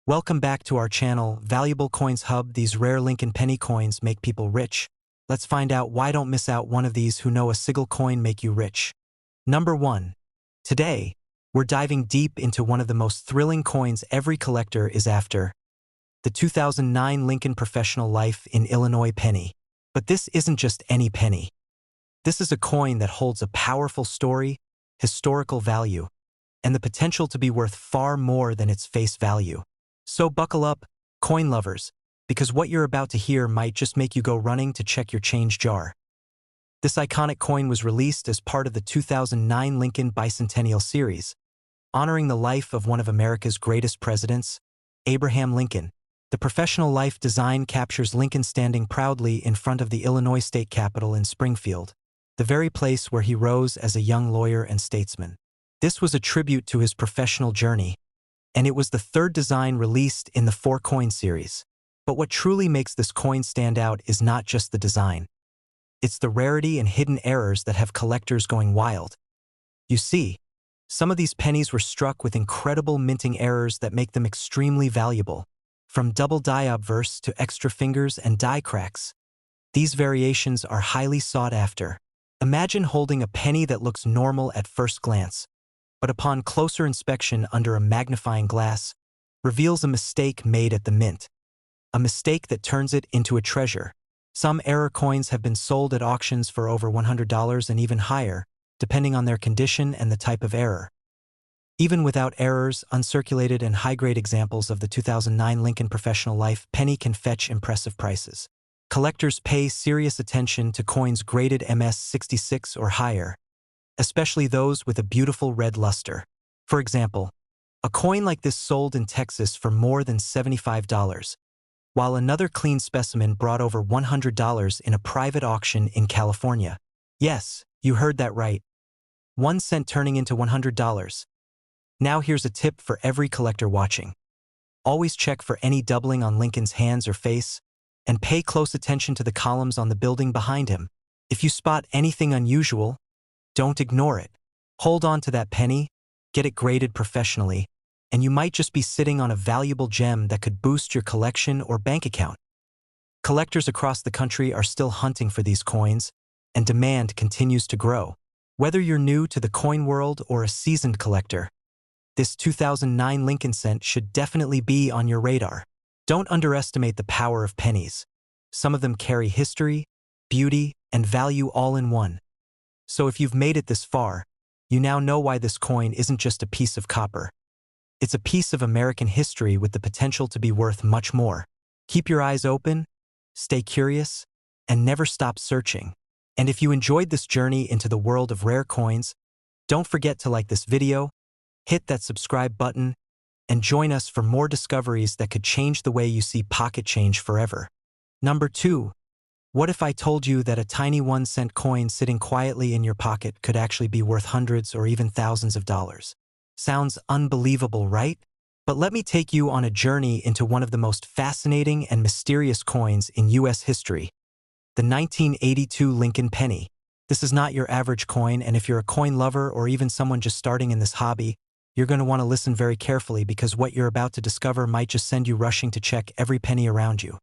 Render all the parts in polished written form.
Welcome back to our channel, Valuable Coins Hub. These rare Lincoln penny coins make people rich. Let's find out why. Don't miss out one of these who know a single coin make you rich. Number 1. Today, we're diving deep into one of the most thrilling coins every collector is after. The 2009 Lincoln Professional Life in Illinois penny. But this isn't just any penny. This is a coin that holds a powerful story, historical value, and the potential to be worth far more than its face value. So buckle up, coin lovers, because what you're about to hear might just make you go running to check your change jar. This iconic coin was released as part of the 2009 Lincoln Bicentennial Series, honoring the life of one of America's greatest presidents, Abraham Lincoln. The professional life design captures Lincoln standing proudly in front of the Illinois state capitol in Springfield, the very place where he rose as a young lawyer and statesman. This was a tribute to his professional journey, and it was the third design released in the 4-coin series. But what truly makes this coin stand out is not just the design. It's the rarity and hidden errors that have collectors going wild. You see, some of these pennies were struck with incredible minting errors that make them extremely valuable. From double die obverse to extra fingers and die cracks, these variations are highly sought after. Imagine holding a penny that looks normal at first glance, but upon closer inspection under a magnifying glass, reveals a mistake made at the mint. A mistake that turns it into a treasure. Some error coins have been sold at auctions for over $100 and even higher, depending on their condition and the type of error. Even without errors, uncirculated and high-grade examples of the 2009 Lincoln Professional Life penny can fetch impressive prices. Collectors pay serious attention to coins graded MS-66 or higher, especially those with a beautiful red luster. For example, a coin like this sold in Texas for more than $75, while another clean specimen brought over $100 in a private auction in California. Yes, you heard that right. 1 cent turning into $100. Now here's a tip for every collector watching. Always check for any doubling on Lincoln's hands or face, and pay close attention to the columns on the building behind him. If you spot anything unusual, don't ignore it. Hold on to that penny, get it graded professionally, and you might just be sitting on a valuable gem that could boost your collection or bank account. Collectors across the country are still hunting for these coins, and demand continues to grow. Whether you're new to the coin world or a seasoned collector, this 2009 Lincoln cent should definitely be on your radar. Don't underestimate the power of pennies. Some of them carry history, beauty, and value all in one. So if you've made it this far, you now know why this coin isn't just a piece of copper. It's a piece of American history with the potential to be worth much more. Keep your eyes open, stay curious, and never stop searching. And if you enjoyed this journey into the world of rare coins, don't forget to like this video, hit that subscribe button, and join us for more discoveries that could change the way you see pocket change forever. Number 2. What if I told you that a tiny 1-cent coin sitting quietly in your pocket could actually be worth hundreds or even thousands of dollars? Sounds unbelievable, right? But let me take you on a journey into one of the most fascinating and mysterious coins in U.S. history, the 1982 Lincoln penny. This is not your average coin, and if you're a coin lover or even someone just starting in this hobby, you're going to want to listen very carefully because what you're about to discover might just send you rushing to check every penny around you.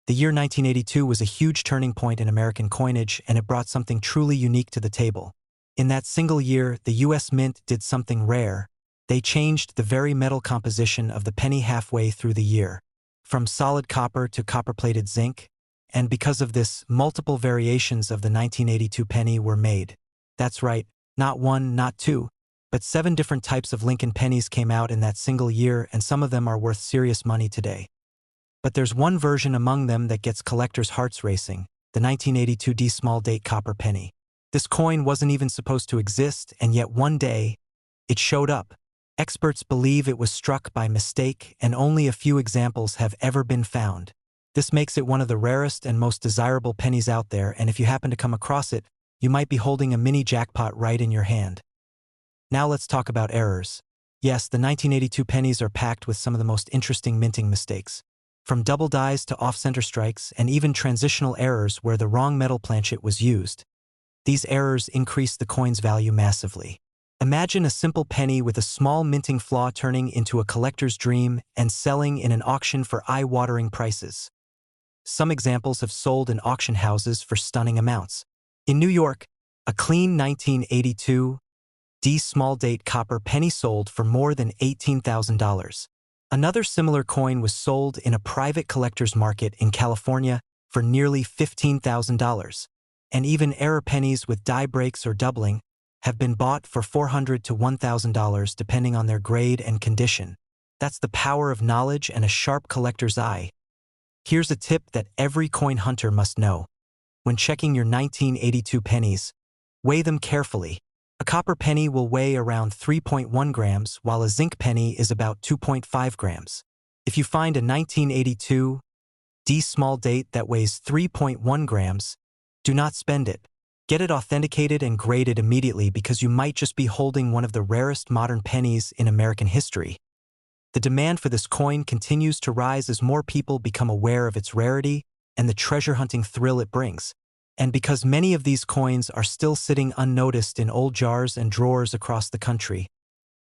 The year 1982 was a huge turning point in American coinage, and it brought something truly unique to the table. In that single year, the U.S. Mint did something rare. They changed the very metal composition of the penny halfway through the year, from solid copper to copper-plated zinc, and because of this, multiple variations of the 1982 penny were made. That's right, not 1, not 2, but 7 different types of Lincoln pennies came out in that single year, and some of them are worth serious money today. But there's one version among them that gets collectors' hearts racing, the 1982 D small date copper penny. This coin wasn't even supposed to exist, and yet one day, it showed up. Experts believe it was struck by mistake, and only a few examples have ever been found. This makes it one of the rarest and most desirable pennies out there, and if you happen to come across it, you might be holding a mini jackpot right in your hand. Now let's talk about errors. Yes, the 1982 pennies are packed with some of the most interesting minting mistakes. From double dies to off-center strikes and even transitional errors where the wrong metal planchet was used. These errors increase the coin's value massively. Imagine a simple penny with a small minting flaw turning into a collector's dream and selling in an auction for eye-watering prices. Some examples have sold in auction houses for stunning amounts. In New York, a clean 1982 D small date copper penny sold for more than $18,000. Another similar coin was sold in a private collector's market in California for nearly $15,000. And even error pennies with die breaks or doubling have been bought for $400 to $1,000 depending on their grade and condition. That's the power of knowledge and a sharp collector's eye. Here's a tip that every coin hunter must know. When checking your 1982 pennies, weigh them carefully. A copper penny will weigh around 3.1 grams, while a zinc penny is about 2.5 grams. If you find a 1982 D small date that weighs 3.1 grams, do not spend it. Get it authenticated and graded immediately because you might just be holding one of the rarest modern pennies in American history. The demand for this coin continues to rise as more people become aware of its rarity and the treasure hunting thrill it brings. And because many of these coins are still sitting unnoticed in old jars and drawers across the country,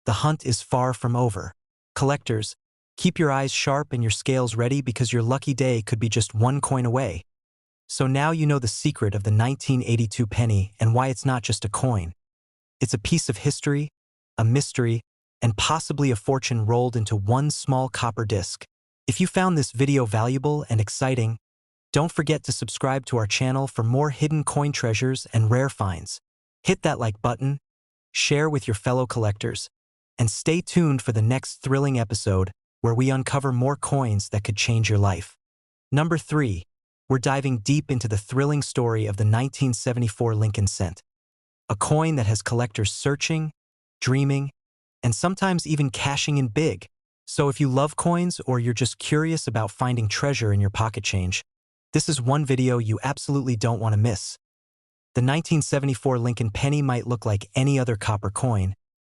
the hunt is far from over. Collectors, keep your eyes sharp and your scales ready because your lucky day could be just one coin away. So now you know the secret of the 1982 penny and why it's not just a coin. It's a piece of history, a mystery, and possibly a fortune rolled into one small copper disc. If you found this video valuable and exciting, don't forget to subscribe to our channel for more hidden coin treasures and rare finds. Hit that like button, share with your fellow collectors, and stay tuned for the next thrilling episode where we uncover more coins that could change your life. Number 3. We're diving deep into the thrilling story of the 1974 Lincoln cent. A coin that has collectors searching, dreaming, and sometimes even cashing in big. So if you love coins or you're just curious about finding treasure in your pocket change, this is one video you absolutely don't want to miss. The 1974 Lincoln penny might look like any other copper coin,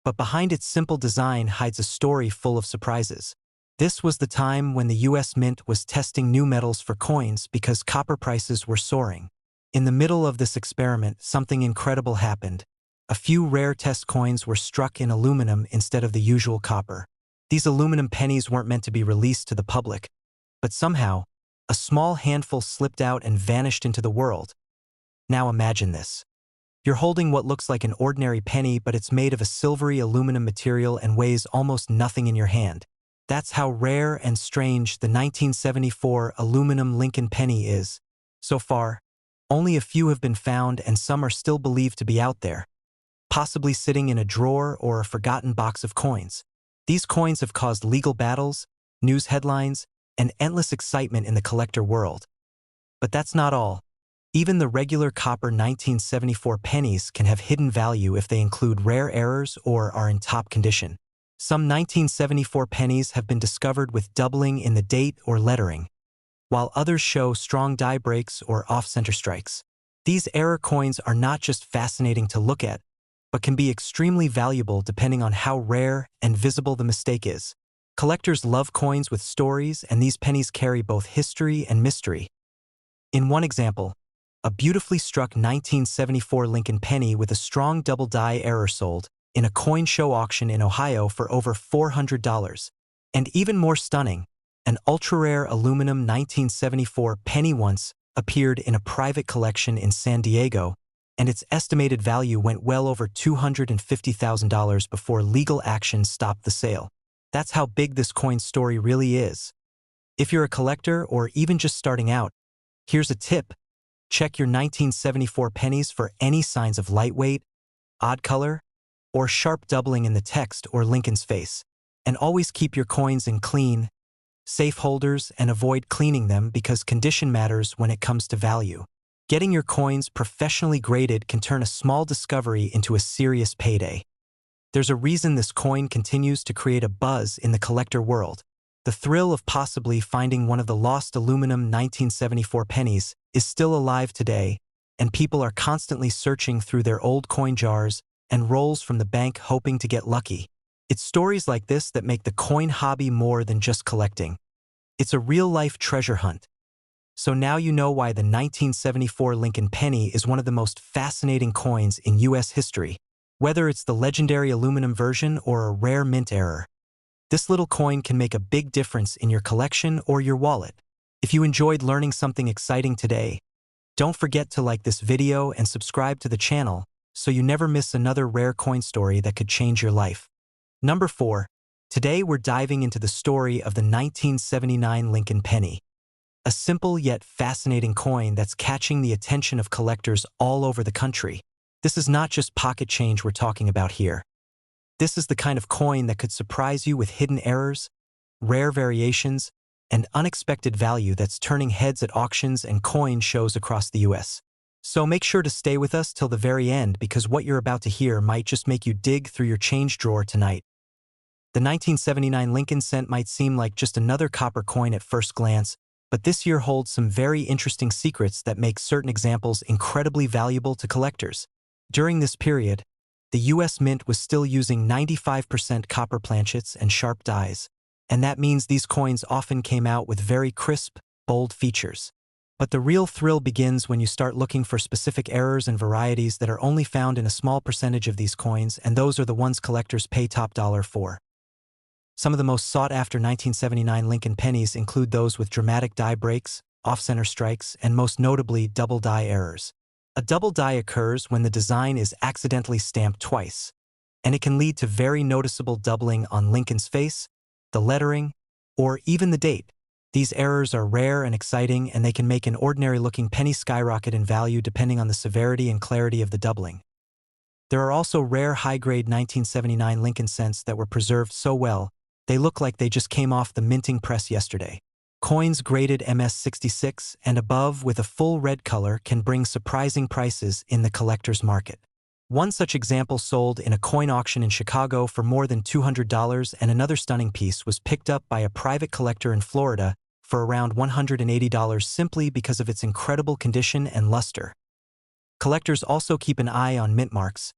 but behind its simple design hides a story full of surprises. This was the time when the U.S. Mint was testing new metals for coins because copper prices were soaring. In the middle of this experiment, something incredible happened. A few rare test coins were struck in aluminum instead of the usual copper. These aluminum pennies weren't meant to be released to the public, but somehow, a small handful slipped out and vanished into the world. Now imagine this. You're holding what looks like an ordinary penny, but it's made of a silvery aluminum material and weighs almost nothing in your hand. That's how rare and strange the 1974 aluminum Lincoln penny is. So far, only a few have been found and some are still believed to be out there, possibly sitting in a drawer or a forgotten box of coins. These coins have caused legal battles, news headlines, and endless excitement in the collector world. But that's not all. Even the regular copper 1974 pennies can have hidden value if they include rare errors or are in top condition. Some 1974 pennies have been discovered with doubling in the date or lettering, while others show strong die breaks or off-center strikes. These error coins are not just fascinating to look at, but can be extremely valuable depending on how rare and visible the mistake is. Collectors love coins with stories, and these pennies carry both history and mystery. In one example, a beautifully struck 1974 Lincoln penny with a strong double die error sold in a coin show auction in Ohio for over $400. And even more stunning, an ultra-rare aluminum 1974 penny once appeared in a private collection in San Diego, and its estimated value went well over $250,000 before legal action stopped the sale. That's how big this coin story really is. If you're a collector or even just starting out, here's a tip. Check your 1974 pennies for any signs of lightweight, odd color, or sharp doubling in the text or Lincoln's face. And always keep your coins in clean, safe holders and avoid cleaning them because condition matters when it comes to value. Getting your coins professionally graded can turn a small discovery into a serious payday. There's a reason this coin continues to create a buzz in the collector world. The thrill of possibly finding one of the lost aluminum 1974 pennies is still alive today, and people are constantly searching through their old coin jars and rolls from the bank hoping to get lucky. It's stories like this that make the coin hobby more than just collecting. It's a real-life treasure hunt. So now you know why the 1974 Lincoln penny is one of the most fascinating coins in U.S. history. Whether it's the legendary aluminum version or a rare mint error, this little coin can make a big difference in your collection or your wallet. If you enjoyed learning something exciting today, don't forget to like this video and subscribe to the channel so you never miss another rare coin story that could change your life. Number 4. Today we're diving into the story of the 1979 Lincoln penny. A simple yet fascinating coin that's catching the attention of collectors all over the country. This is not just pocket change we're talking about here. This is the kind of coin that could surprise you with hidden errors, rare variations, and unexpected value that's turning heads at auctions and coin shows across the US. So make sure to stay with us till the very end because what you're about to hear might just make you dig through your change drawer tonight. The 1979 Lincoln cent might seem like just another copper coin at first glance, but this year holds some very interesting secrets that make certain examples incredibly valuable to collectors. During this period, the US Mint was still using 95% copper planchets and sharp dies, and that means these coins often came out with very crisp, bold features. But the real thrill begins when you start looking for specific errors and varieties that are only found in a small percentage of these coins, and those are the ones collectors pay top dollar for. Some of the most sought-after 1979 Lincoln pennies include those with dramatic die breaks, off-center strikes, and most notably double die errors. A double die occurs when the design is accidentally stamped twice, and it can lead to very noticeable doubling on Lincoln's face, the lettering, or even the date. These errors are rare and exciting, and they can make an ordinary-looking penny skyrocket in value depending on the severity and clarity of the doubling. There are also rare high-grade 1979 Lincoln cents that were preserved so well, they look like they just came off the minting press yesterday. Coins graded MS66 and above with a full red color can bring surprising prices in the collector's market. One such example sold in a coin auction in Chicago for more than $200, and another stunning piece was picked up by a private collector in Florida for around $180 simply because of its incredible condition and luster. Collectors also keep an eye on mint marks.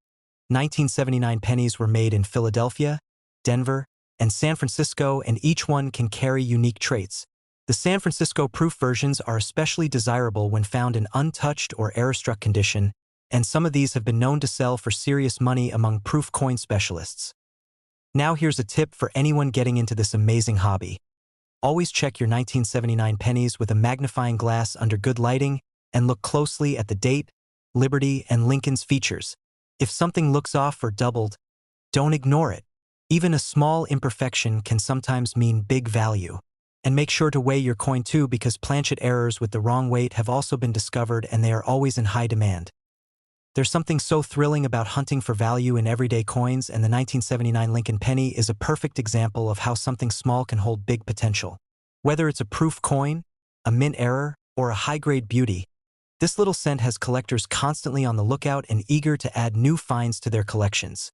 1979 pennies were made in Philadelphia, Denver, and San Francisco, and each one can carry unique traits. The San Francisco proof versions are especially desirable when found in untouched or error-struck condition, and some of these have been known to sell for serious money among proof coin specialists. Now here's a tip for anyone getting into this amazing hobby. Always check your 1979 pennies with a magnifying glass under good lighting and look closely at the date, Liberty, and Lincoln's features. If something looks off or doubled, don't ignore it. Even a small imperfection can sometimes mean big value. And make sure to weigh your coin too, because planchet errors with the wrong weight have also been discovered and they are always in high demand. There's something so thrilling about hunting for value in everyday coins, and the 1979 Lincoln penny is a perfect example of how something small can hold big potential. Whether it's a proof coin, a mint error, or a high-grade beauty, this little cent has collectors constantly on the lookout and eager to add new finds to their collections.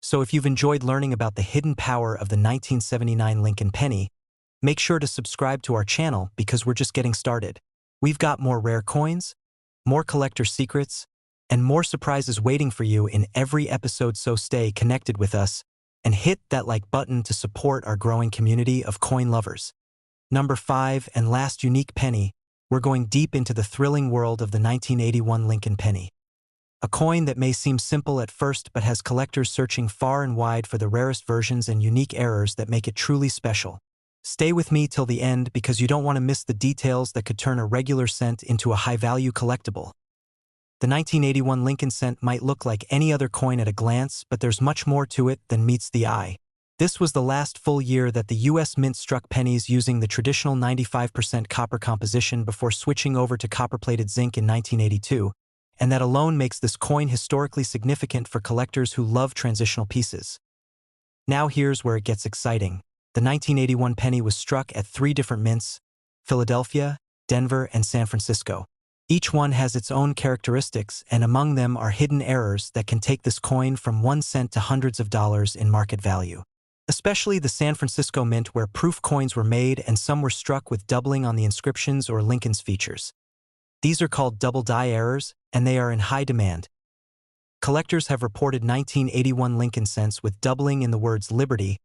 So if you've enjoyed learning about the hidden power of the 1979 Lincoln penny, make sure to subscribe to our channel because we're just getting started. We've got more rare coins, more collector secrets, and more surprises waiting for you in every episode, so stay connected with us and hit that like button to support our growing community of coin lovers. Number 5 and last unique penny, we're going deep into the thrilling world of the 1981 Lincoln penny. A coin that may seem simple at first but has collectors searching far and wide for the rarest versions and unique errors that make it truly special. Stay with me till the end because you don't want to miss the details that could turn a regular cent into a high-value collectible. The 1981 Lincoln cent might look like any other coin at a glance, but there's much more to it than meets the eye. This was the last full year that the US Mint struck pennies using the traditional 95% copper composition before switching over to copper-plated zinc in 1982. And that alone makes this coin historically significant for collectors who love transitional pieces. Now here's where it gets exciting. The 1981 penny was struck at 3 different mints: Philadelphia, Denver, and San Francisco. Each one has its own characteristics, and among them are hidden errors that can take this coin from 1 cent to hundreds of dollars in market value. Especially the San Francisco Mint, where proof coins were made and some were struck with doubling on the inscriptions or Lincoln's features. These are called double die errors, and they are in high demand. Collectors have reported 1981 Lincoln cents with doubling in the words Liberty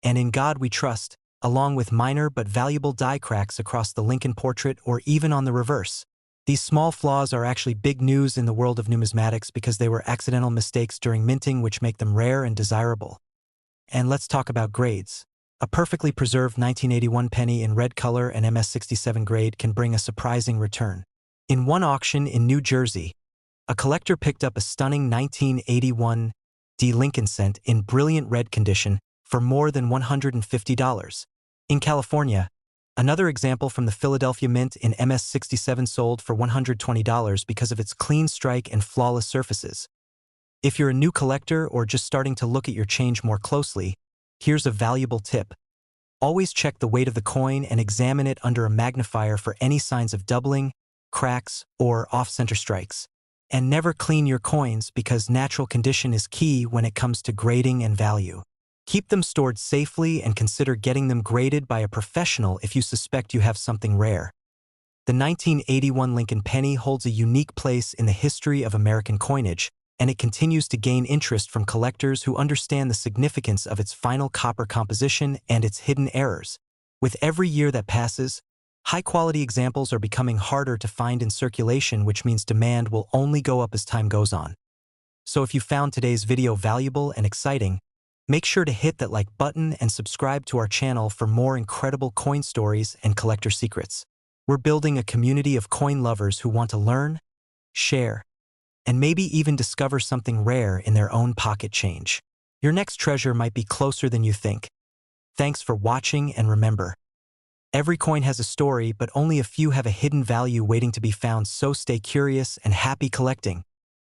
and In God We Trust, along with minor but valuable die cracks across the Lincoln portrait or even on the reverse. These small flaws are actually big news in the world of numismatics because they were accidental mistakes during minting which make them rare and desirable. And let's talk about grades. A perfectly preserved 1981 penny in red color and MS67 grade can bring a surprising return. In one auction in New Jersey, a collector picked up a stunning 1981 VDB Lincoln cent in brilliant red condition for more than $150. In California, another example from the Philadelphia Mint in MS67 sold for $120 because of its clean strike and flawless surfaces. If you're a new collector or just starting to look at your change more closely, here's a valuable tip. Always check the weight of the coin and examine it under a magnifier for any signs of doubling, cracks, or off-center strikes. And never clean your coins because natural condition is key when it comes to grading and value. Keep them stored safely and consider getting them graded by a professional if you suspect you have something rare. The 1981 Lincoln penny holds a unique place in the history of American coinage, and it continues to gain interest from collectors who understand the significance of its final copper composition and its hidden errors. With every year that passes, high-quality examples are becoming harder to find in circulation, which means demand will only go up as time goes on. So if you found today's video valuable and exciting, make sure to hit that like button and subscribe to our channel for more incredible coin stories and collector secrets. We're building a community of coin lovers who want to learn, share, and maybe even discover something rare in their own pocket change. Your next treasure might be closer than you think. Thanks for watching, and remember, every coin has a story, but only a few have a hidden value waiting to be found, so stay curious and happy collecting.